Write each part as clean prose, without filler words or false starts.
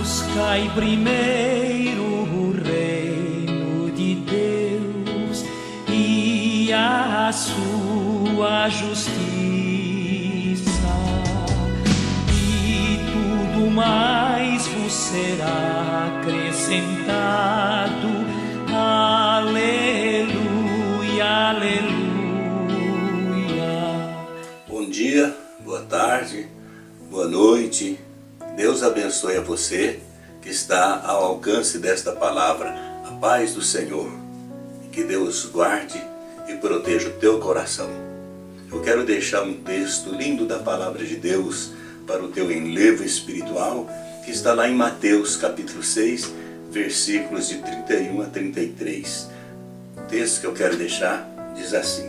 buscai primeiro o reino de Deus e a sua justiça, e tudo mais vos será acrescentado. Aleluia, aleluia. Bom dia, boa tarde, boa noite. Deus abençoe a você que está ao alcance desta palavra. A paz do Senhor. E que Deus guarde e proteja o teu coração. Eu quero deixar um texto lindo da palavra de Deus para o teu enlevo espiritual, que está lá em Mateus capítulo 6, versículos de 31 a 33. O texto que eu quero deixar diz assim: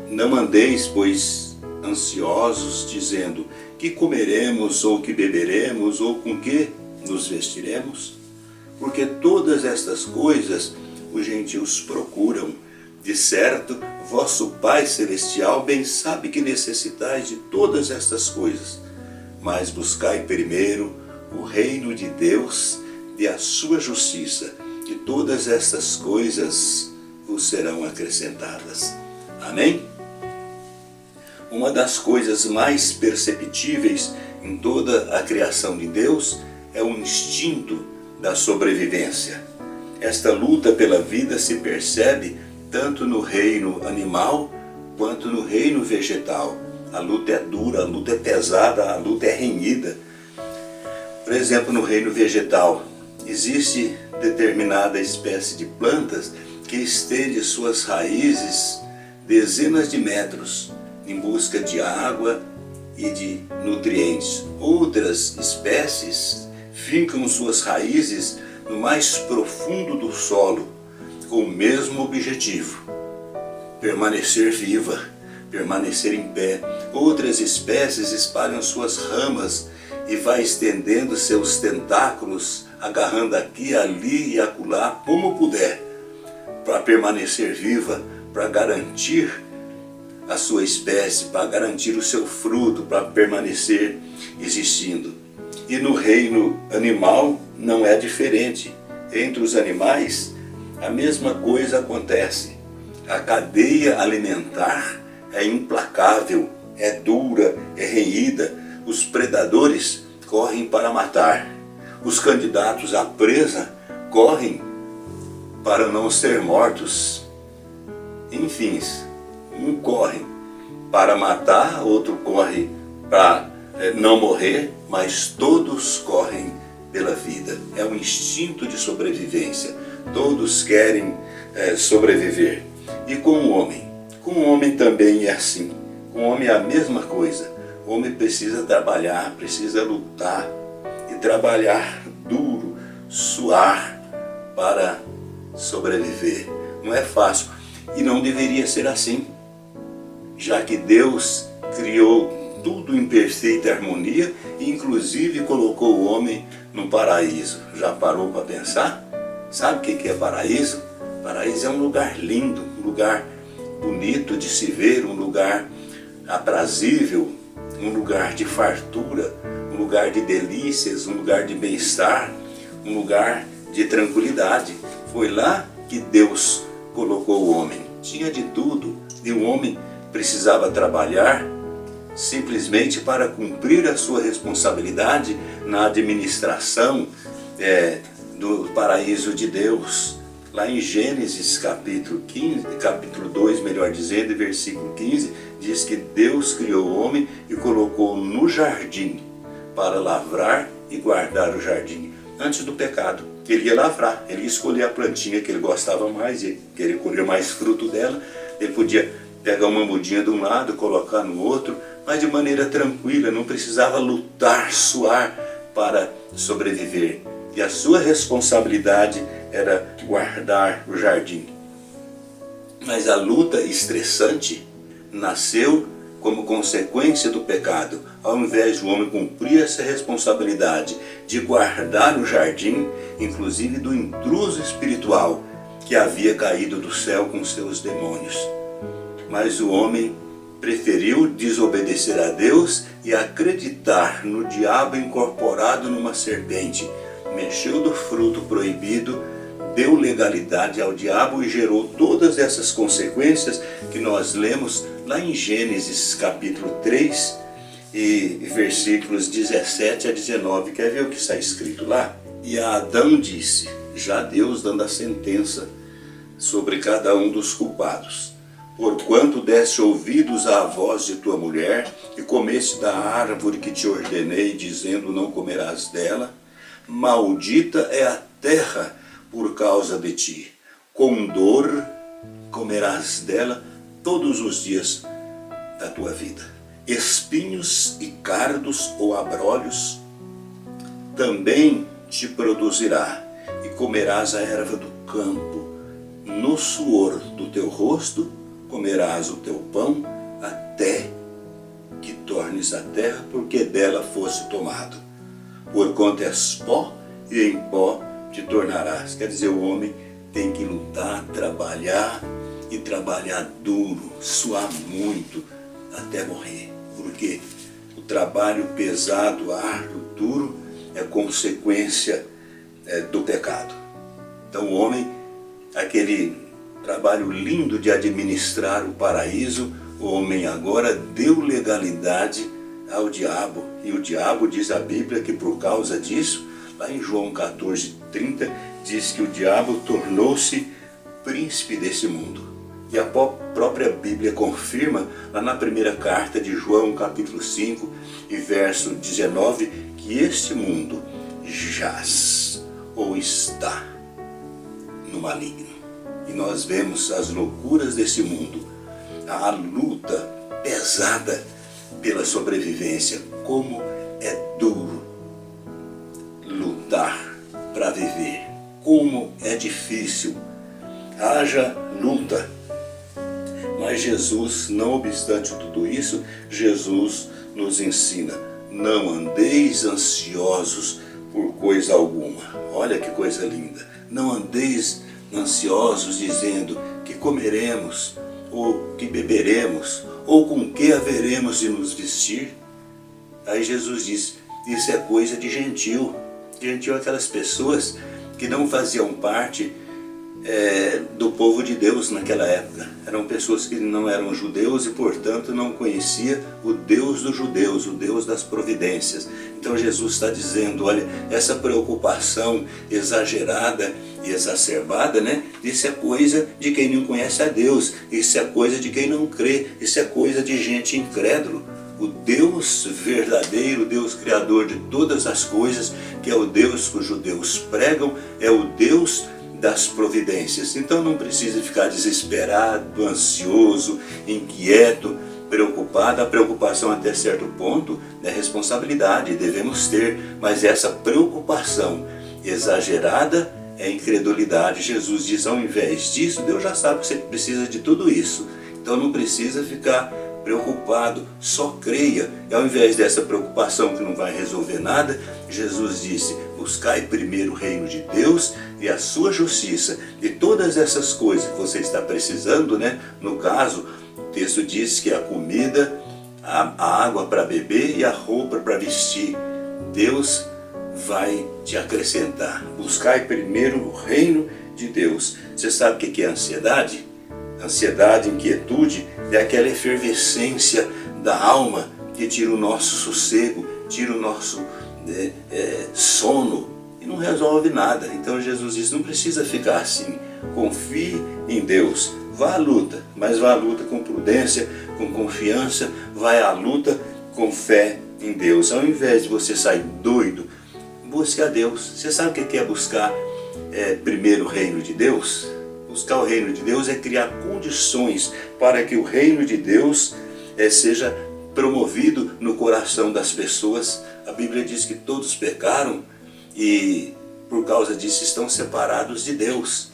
Não andeis, pois, ansiosos, dizendo: que comeremos, ou que beberemos, ou com que nos vestiremos? Porque todas estas coisas os gentios procuram. De certo, vosso Pai Celestial bem sabe que necessitais de todas estas coisas. Mas buscai primeiro o reino de Deus e a sua justiça, e todas estas coisas vos serão acrescentadas. Amém? Uma das coisas mais perceptíveis em toda a criação de Deus é o instinto da sobrevivência. Esta luta pela vida se percebe tanto no reino animal quanto no reino vegetal. A luta é dura, a luta é pesada, a luta é renhida. Por exemplo, no reino vegetal, existe determinada espécie de plantas que estende suas raízes dezenas de metros em busca de água e de nutrientes. Outras espécies fincam suas raízes no mais profundo do solo, com o mesmo objetivo: permanecer viva, permanecer em pé. Outras espécies espalham suas ramas e vai estendendo seus tentáculos, agarrando aqui, ali e acolá, como puder, para permanecer viva, para garantir a sua espécie, para garantir o seu fruto, para permanecer existindo. E no reino animal não é diferente. Entre os animais, a mesma coisa acontece. A cadeia alimentar é implacável, é dura, é renhida. Os predadores correm para matar. Os candidatos à presa correm para não ser mortos. Enfim, um corre para matar, outro corre para não morrer, mas todos correm pela vida. É um instinto de sobrevivência. Todos querem sobreviver. E com o homem? Com o homem também é assim. Com o homem é a mesma coisa. O homem precisa trabalhar, precisa lutar e trabalhar duro, suar para sobreviver. Não é fácil. E não deveria ser assim, já que Deus criou tudo em perfeita harmonia e inclusive colocou o homem no paraíso. Já parou para pensar? Sabe o que é paraíso? Paraíso é um lugar lindo, um lugar bonito de se ver, um lugar aprazível, um lugar de fartura, um lugar de delícias, um lugar de bem-estar, um lugar de tranquilidade. Foi lá que Deus colocou o homem. Tinha de tudo, e o homem precisava trabalhar simplesmente para cumprir a sua responsabilidade na administração do paraíso de Deus. Lá em Gênesis capítulo 2, melhor dizendo, versículo 15, diz que Deus criou o homem e colocou no jardim para lavrar e guardar o jardim. Antes do pecado, ele ia lavrar, ele ia escolher a plantinha que ele gostava mais, e querer colher mais fruto dela. Ele podia pegar uma mudinha de um lado, colocar no outro, mas de maneira tranquila, não precisava lutar, suar para sobreviver. E a sua responsabilidade era guardar o jardim. Mas a luta estressante nasceu como consequência do pecado. Ao invés de o homem cumprir essa responsabilidade de guardar o jardim, inclusive do intruso espiritual que havia caído do céu com seus demônios. Mas o homem preferiu desobedecer a Deus e acreditar no diabo incorporado numa serpente. Mexeu do fruto proibido, deu legalidade ao diabo e gerou todas essas consequências que nós lemos lá em Gênesis capítulo 3 e versículos 17 a 19. Quer ver o que está escrito lá? E a Adão disse, já Deus dando a sentença sobre cada um dos culpados: porquanto deste ouvidos à voz de tua mulher e comeste da árvore que te ordenei, dizendo, não comerás dela, maldita é a terra por causa de ti, com dor comerás dela todos os dias da tua vida. Espinhos e cardos ou abrolhos também te produzirá, e comerás a erva do campo. No suor do teu rosto comerás o teu pão, até que tornes a terra, porque dela fosse tomado. Porquanto és pó, e em pó te tornarás. Quer dizer, o homem tem que lutar, trabalhar, e trabalhar duro, suar muito, até morrer. Porque o trabalho pesado, árduo, duro, é consequência do pecado. Então o homem, aquele trabalho lindo de administrar o paraíso, o homem agora deu legalidade ao diabo. E o diabo, diz a Bíblia, que por causa disso, lá em João 14:30, diz que o diabo tornou-se príncipe desse mundo. E a própria Bíblia confirma, lá na primeira carta de João, capítulo 5, e verso 19, que este mundo jaz ou está no maligno. E nós vemos as loucuras desse mundo, a luta pesada pela sobrevivência, como é duro lutar para viver, como é difícil, haja luta. Mas Jesus, não obstante tudo isso, Jesus nos ensina, não andeis ansiosos por coisa alguma. Olha que coisa linda. Não andeis ansiosos dizendo que comeremos, ou que beberemos, ou com que haveremos de nos vestir. Aí Jesus diz, isso é coisa de gentil. Gentil é aquelas pessoas que não faziam parte do povo de Deus naquela época. Eram pessoas que não eram judeus e, portanto, não conhecia o Deus dos judeus, o Deus das providências. Então Jesus está dizendo, olha, essa preocupação exagerada e exacerbada, isso é coisa de quem não conhece a Deus, isso é coisa de quem não crê, isso é coisa de gente incrédulo. O Deus verdadeiro, o Deus criador de todas as coisas, que é o Deus que os judeus pregam, é o Deus das providências. Então não precisa ficar desesperado, ansioso, inquieto, preocupado. A preocupação até certo ponto é responsabilidade, devemos ter, mas essa preocupação exagerada é incredulidade. Jesus diz, ao invés disso, Deus já sabe que você precisa de tudo isso, então não precisa ficar preocupado, só creia. E ao invés dessa preocupação que não vai resolver nada, Jesus disse, buscai primeiro o reino de Deus e a sua justiça, e todas essas coisas que você está precisando, no caso, o texto diz que a comida, a água para beber e a roupa para vestir, Deus vai te acrescentar. Buscai primeiro o reino de Deus. Você sabe o que é ansiedade? Ansiedade, inquietude, é aquela efervescência da alma que tira o nosso sossego, tira o nosso sono e não resolve nada. Então Jesus diz, não precisa ficar assim, confie em Deus, vá à luta, mas vá à luta com prudência, com confiança, vai à luta com fé em Deus. Ao invés de você sair doido, busque a Deus. Você sabe o que é buscar primeiro o reino de Deus? Buscar o reino de Deus é criar condições para que o reino de Deus seja promovido no coração das pessoas. A Bíblia diz que todos pecaram e por causa disso estão separados de Deus.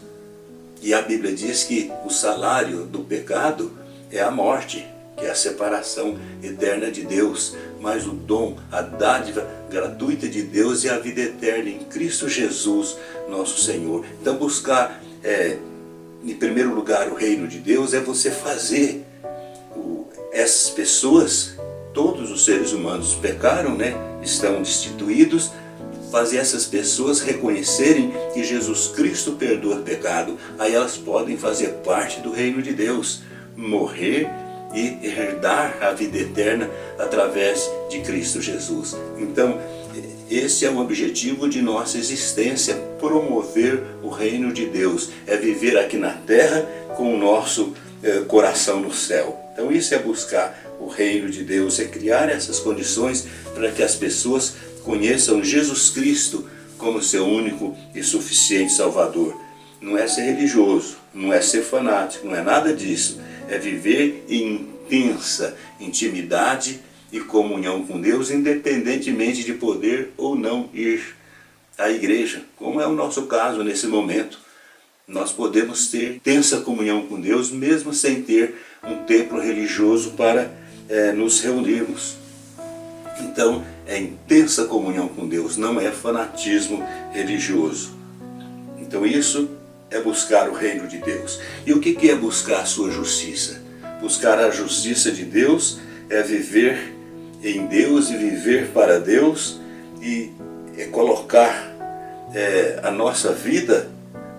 E a Bíblia diz que o salário do pecado é a morte, que é a separação eterna de Deus. Mas o dom, a dádiva gratuita de Deus é a vida eterna em Cristo Jesus, nosso Senhor. Então buscar em primeiro lugar o reino de Deus é você fazer essas pessoas, todos os seres humanos pecaram, né? Estão destituídos, fazer essas pessoas reconhecerem que Jesus Cristo perdoa pecado, aí elas podem fazer parte do reino de Deus, morrer e herdar a vida eterna através de Cristo Jesus. Então, esse é o objetivo de nossa existência, promover o reino de Deus, é viver aqui na terra com o nosso coração no céu. Então isso é buscar o reino de Deus, é criar essas condições para que as pessoas conheçam Jesus Cristo como seu único e suficiente Salvador. Não é ser religioso, não é ser fanático, não é nada disso. É viver em intensa intimidade e comunhão com Deus, independentemente de poder ou não ir à igreja, como é o nosso caso nesse momento. Nós podemos ter intensa comunhão com Deus, mesmo sem ter um templo religioso para nos reunirmos. Então, é intensa comunhão com Deus, não é fanatismo religioso. Então isso é buscar o reino de Deus. E o que é buscar a sua justiça? Buscar a justiça de Deus é viver em Deus e viver para Deus, e é colocar a nossa vida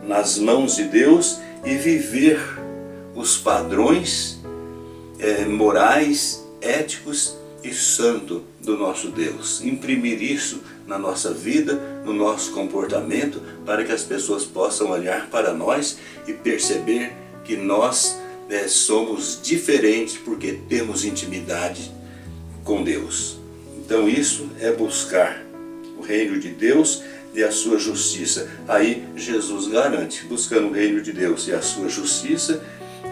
nas mãos de Deus e viver os padrões morais, éticos e santos do nosso Deus. Imprimir isso na nossa vida, no nosso comportamento, para que as pessoas possam olhar para nós e perceber que nós somos diferentes porque temos intimidade com Deus. Então isso é buscar o reino de Deus e a sua justiça. Aí Jesus garante, buscando o reino de Deus e a sua justiça,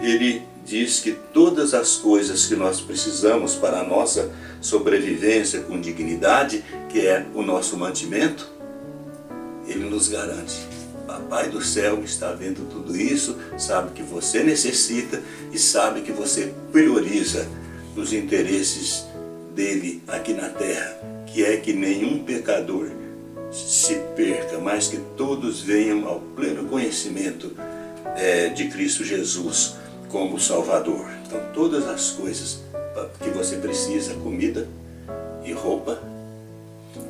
ele diz que todas as coisas que nós precisamos para a nossa sobrevivência com dignidade, que é o nosso mantimento, ele nos garante. Papai do céu está vendo tudo isso, sabe que você necessita e sabe que você prioriza os interesses dele aqui na terra, que é que nenhum pecador se perca, mas que todos venham ao pleno conhecimento de Cristo Jesus como Salvador. Então todas as coisas que você precisa, comida e roupa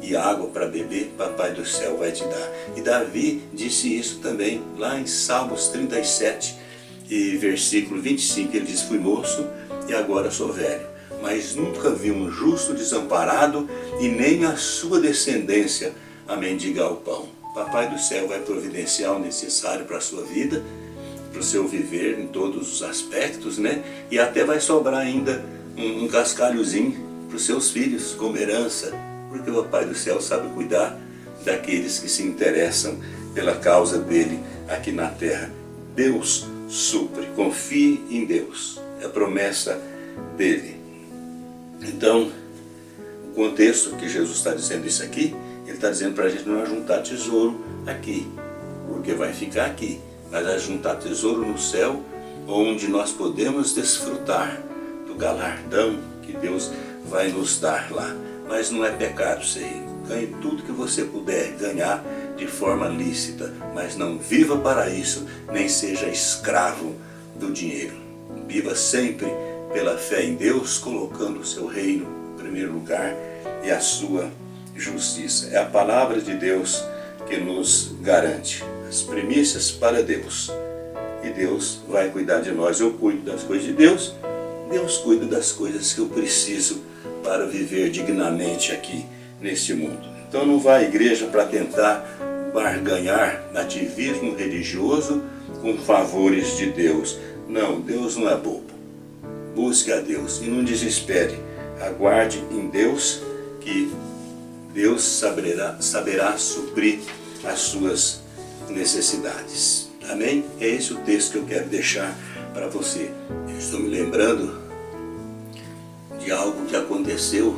e água para beber, Papai do céu vai te dar. E Davi disse isso também lá em Salmos 37 e versículo 25, ele diz: fui moço e agora sou velho, mas nunca vi um justo desamparado e nem a sua descendência a mendigar o pão. Papai do céu vai providenciar o necessário para a sua vida, para o seu viver em todos os aspectos, né? E até vai sobrar ainda um cascalhozinho para os seus filhos como herança, porque o Papai do céu sabe cuidar daqueles que se interessam pela causa dele aqui na terra. Deus supre, confie em Deus, é a promessa dele. Então, o contexto que Jesus está dizendo isso aqui, ele está dizendo para a gente não ajuntar tesouro aqui, porque vai ficar aqui, mas ajuntar tesouro no céu, onde nós podemos desfrutar do galardão que Deus vai nos dar lá. Mas não é pecado ser rico. Ganhe tudo que você puder ganhar de forma lícita, mas não viva para isso, nem seja escravo do dinheiro. Viva sempre pela fé em Deus, colocando o seu reino em primeiro lugar e a sua justiça. É a palavra de Deus que nos garante as primícias para Deus. E Deus vai cuidar de nós. Eu cuido das coisas de Deus, Deus cuida das coisas que eu preciso para viver dignamente aqui neste mundo. Então não vá à igreja para tentar barganhar ativismo religioso com favores de Deus. Não, Deus não é bobo. Busque a Deus e não desespere. Aguarde em Deus, que Deus saberá suprir as suas necessidades. Amém? É esse o texto que eu quero deixar para você. Eu estou me lembrando de algo que aconteceu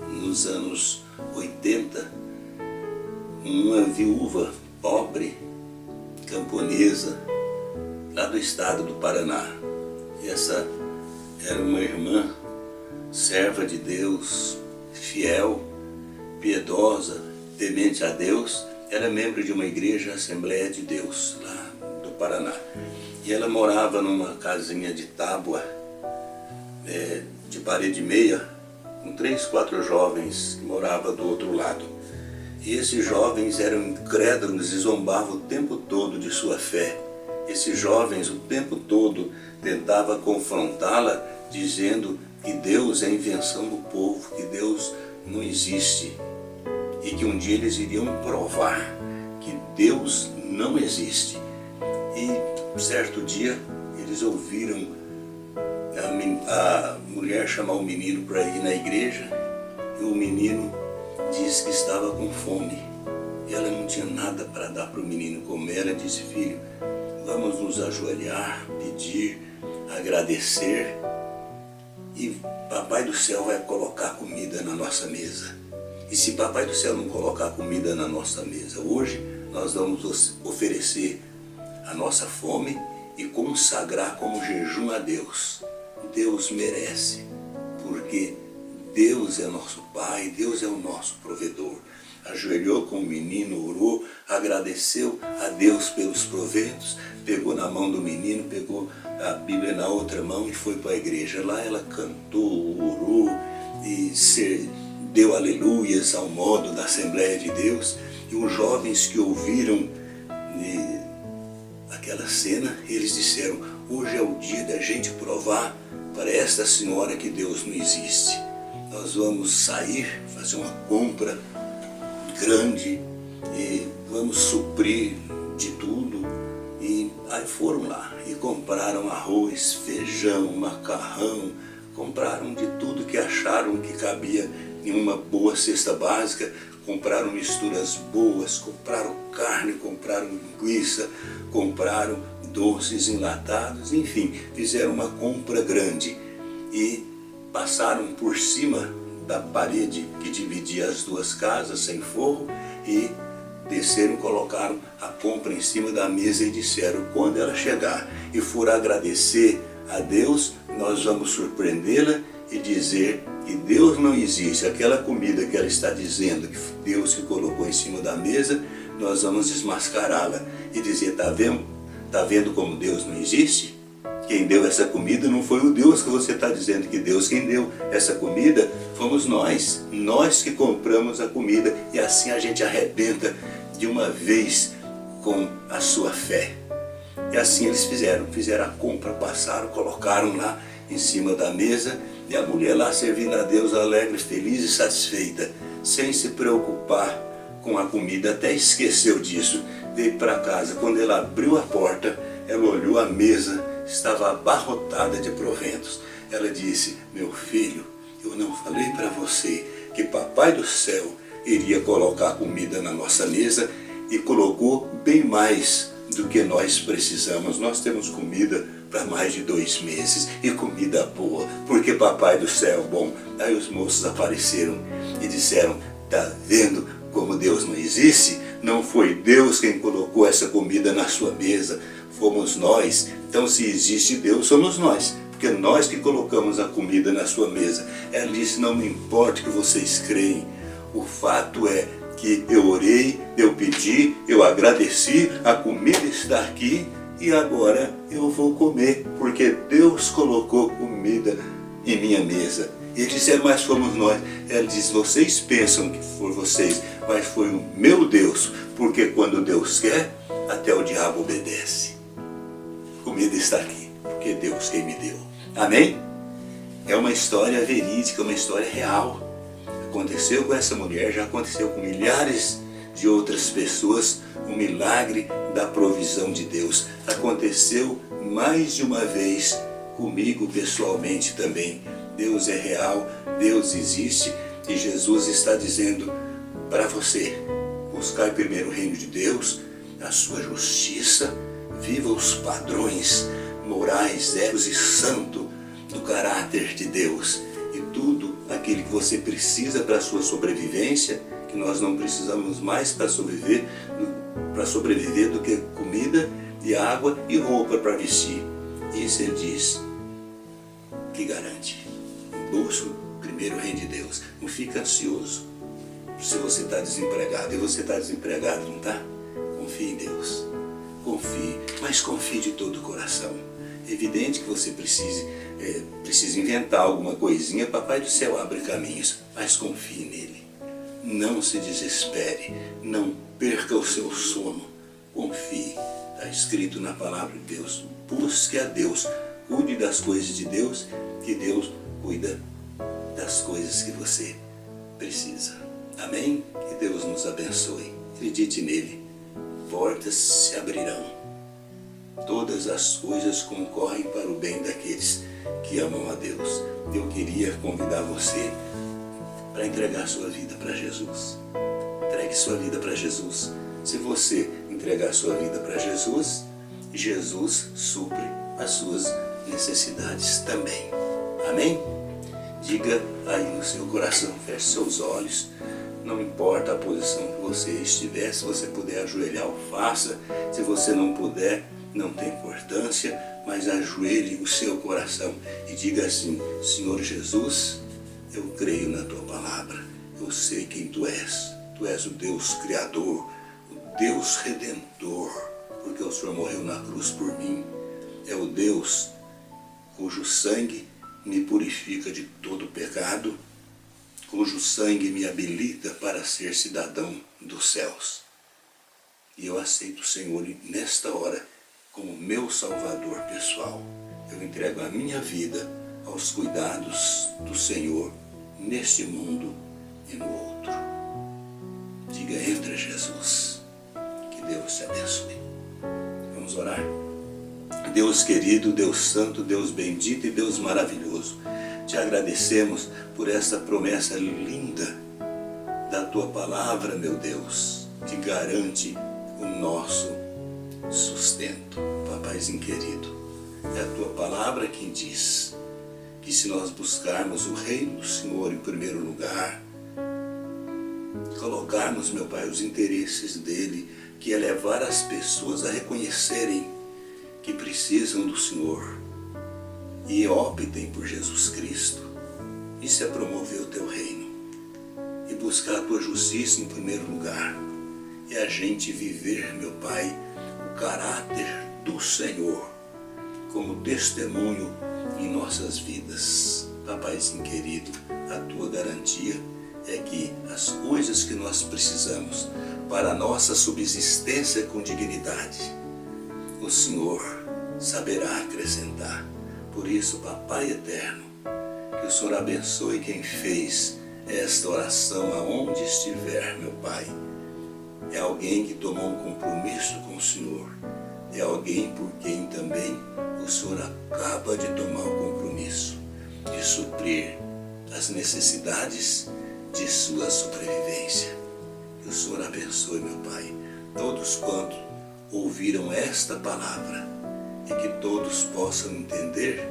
nos anos 80. Uma viúva pobre, camponesa, lá do estado do Paraná. E essa era uma irmã, serva de Deus, fiel, piedosa, temente a Deus. Era membro de uma igreja, Assembleia de Deus, lá do Paraná. E ela morava numa casinha de tábua, de parede e meia, com 3, 4 jovens que moravam do outro lado. E esses jovens eram incrédulos e zombavam o tempo todo de sua fé. Esses jovens o tempo todo tentavam confrontá-la, dizendo que Deus é invenção do povo, que Deus não existe. E que um dia eles iriam provar que Deus não existe. E certo dia eles ouviram a mulher chamar o menino para ir na igreja, e o menino disse que estava com fome. E ela não tinha nada para dar para o menino comer. Ela disse: filho, vamos nos ajoelhar, pedir, agradecer, e Papai do Céu vai colocar comida na nossa mesa. E se Papai do Céu não colocar comida na nossa mesa hoje, nós vamos oferecer a nossa fome e consagrar como jejum a Deus. Deus merece, porque Deus é nosso Pai, Deus é o nosso provedor. Ajoelhou com o menino, orou, agradeceu a Deus pelos proventos, pegou na mão do menino, pegou a Bíblia na outra mão e foi para a igreja. Lá ela cantou, orou e deu aleluias ao modo da Assembleia de Deus. E os jovens que ouviram aquela cena, eles disseram: hoje é o dia da gente provar para esta senhora que Deus não existe. Nós vamos sair, fazer uma compra grande e vamos suprir de tudo. E aí foram lá e compraram arroz, feijão, macarrão, compraram de tudo que acharam que cabia em uma boa cesta básica, compraram misturas boas, compraram carne, compraram linguiça, compraram doces enlatados, enfim, fizeram uma compra grande e passaram por cima da parede que dividia as duas casas sem forro e desceram, colocaram a compra em cima da mesa e disseram: quando ela chegar e for agradecer a Deus, nós vamos surpreendê-la e dizer que Deus não existe. Aquela comida que ela está dizendo que Deus que colocou em cima da mesa, nós vamos desmascará-la e dizer: tá vendo como Deus não existe? Quem deu essa comida não foi o Deus que você está dizendo que Deus quem deu essa comida, fomos nós que compramos a comida. E assim a gente arrebenta de uma vez com a sua fé. E assim eles fizeram a compra, passaram, colocaram lá em cima da mesa, e a mulher lá servindo a Deus alegre, feliz e satisfeita, sem se preocupar com a comida, até esqueceu disso, veio para casa. Quando ela abriu a porta, ela olhou a mesa, estava abarrotada de proventos. Ela disse: meu filho, eu não falei para você que Papai do Céu iria colocar comida na nossa mesa, e colocou bem mais do que nós precisamos. Nós temos comida para mais de 2 meses, e comida boa, porque Papai do Céu é bom. Aí os moços apareceram e disseram: tá vendo como Deus não existe? Não foi Deus quem colocou essa comida na sua mesa, fomos nós. Então, se existe Deus, somos nós, porque nós que colocamos a comida na sua mesa. Ela disse: não me importa que vocês creem, o fato é que eu orei, eu pedi, eu agradeci, a comida está aqui e agora eu vou comer, porque Deus colocou comida em minha mesa. E eles disseram: mas fomos nós. Ela diz: vocês pensam que foram vocês, mas foi o meu Deus, porque quando Deus quer, até o diabo obedece. Comida está aqui, porque Deus quem me deu. Amém? É uma história verídica, uma história real. Aconteceu com essa mulher, já aconteceu com milhares de outras pessoas, o milagre da provisão de Deus. Aconteceu mais de uma vez comigo pessoalmente também. Deus é real, Deus existe, e Jesus está dizendo para você: buscar primeiro o reino de Deus, a sua justiça, viva os padrões morais, éticos e santos do caráter de Deus, e tudo aquilo que você precisa para a sua sobrevivência, que nós não precisamos mais para sobreviver do que comida e água e roupa para vestir. Isso ele diz que garante. Busca primeiro o reino de Deus. Não fica ansioso se você está desempregado. E você está desempregado, não está? Confie em Deus. Confie, mas confie de todo o coração. É evidente que você precisa inventar alguma coisinha. Papai do céu abre caminhos, mas confie nele. Não se desespere, não perca o seu sono. Confie, está escrito na palavra de Deus. Busque a Deus, cuide das coisas de Deus, que Deus cuida das coisas que você precisa. Amém? Que Deus nos abençoe. Acredite nele. Portas se abrirão. Todas as coisas concorrem para o bem daqueles que amam a Deus. Eu queria convidar você para entregar sua vida para Jesus. Entregue sua vida para Jesus. Se você entregar sua vida para Jesus, Jesus supre as suas necessidades também. Amém? Diga aí no seu coração, feche seus olhos. Não importa a posição que você estiver, se você puder ajoelhar, o faça. Se você não puder, não tem importância, mas ajoelhe o seu coração e diga assim: Senhor Jesus, eu creio na tua palavra, eu sei quem tu és o Deus Criador, o Deus Redentor, porque o Senhor morreu na cruz por mim, é o Deus cujo sangue me purifica de todo pecado, cujo sangue me habilita para ser cidadão dos céus. E eu aceito o Senhor nesta hora como meu Salvador pessoal. Eu entrego a minha vida aos cuidados do Senhor neste mundo e no outro. Diga: entra, Jesus. Que Deus te abençoe. Vamos orar? Deus querido, Deus santo, Deus bendito e Deus maravilhoso, te agradecemos por esta promessa linda da tua palavra, meu Deus, que garante o nosso sustento. Papaizinho querido, é a tua palavra quem diz que se nós buscarmos o reino do Senhor em primeiro lugar, colocarmos, meu Pai, os interesses dele, que é levar as pessoas a reconhecerem que precisam do Senhor e optem por Jesus Cristo. Isso é promover o teu reino e buscar a tua justiça em primeiro lugar. E a gente viver, meu Pai, o caráter do Senhor como testemunho em nossas vidas. Papaizinho querido, a tua garantia é que as coisas que nós precisamos para a nossa subsistência com dignidade, o Senhor saberá acrescentar. Por isso, Papai eterno, que o Senhor abençoe quem fez esta oração aonde estiver, meu Pai. É alguém que tomou um compromisso com o Senhor. É alguém por quem também o Senhor acaba de tomar o compromisso de suprir as necessidades de sua sobrevivência. Que o Senhor abençoe, meu Pai, todos quantos ouviram esta palavra e que todos possam entender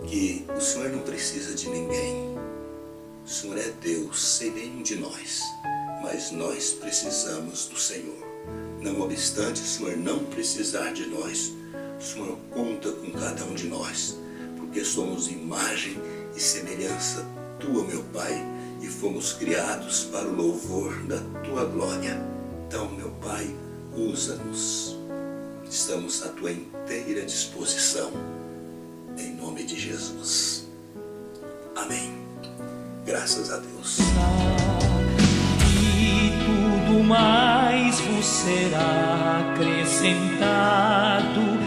que o Senhor não precisa de ninguém. O Senhor é Deus sem nenhum de nós, mas nós precisamos do Senhor. Não obstante o Senhor não precisar de nós, o Senhor conta com cada um de nós, porque somos imagem e semelhança tua, meu Pai, e fomos criados para o louvor da tua glória. Então, meu Pai, usa-nos. Estamos à tua inteira disposição. Em nome de Jesus. Amém. Graças a Deus. E tudo mais vos será acrescentado.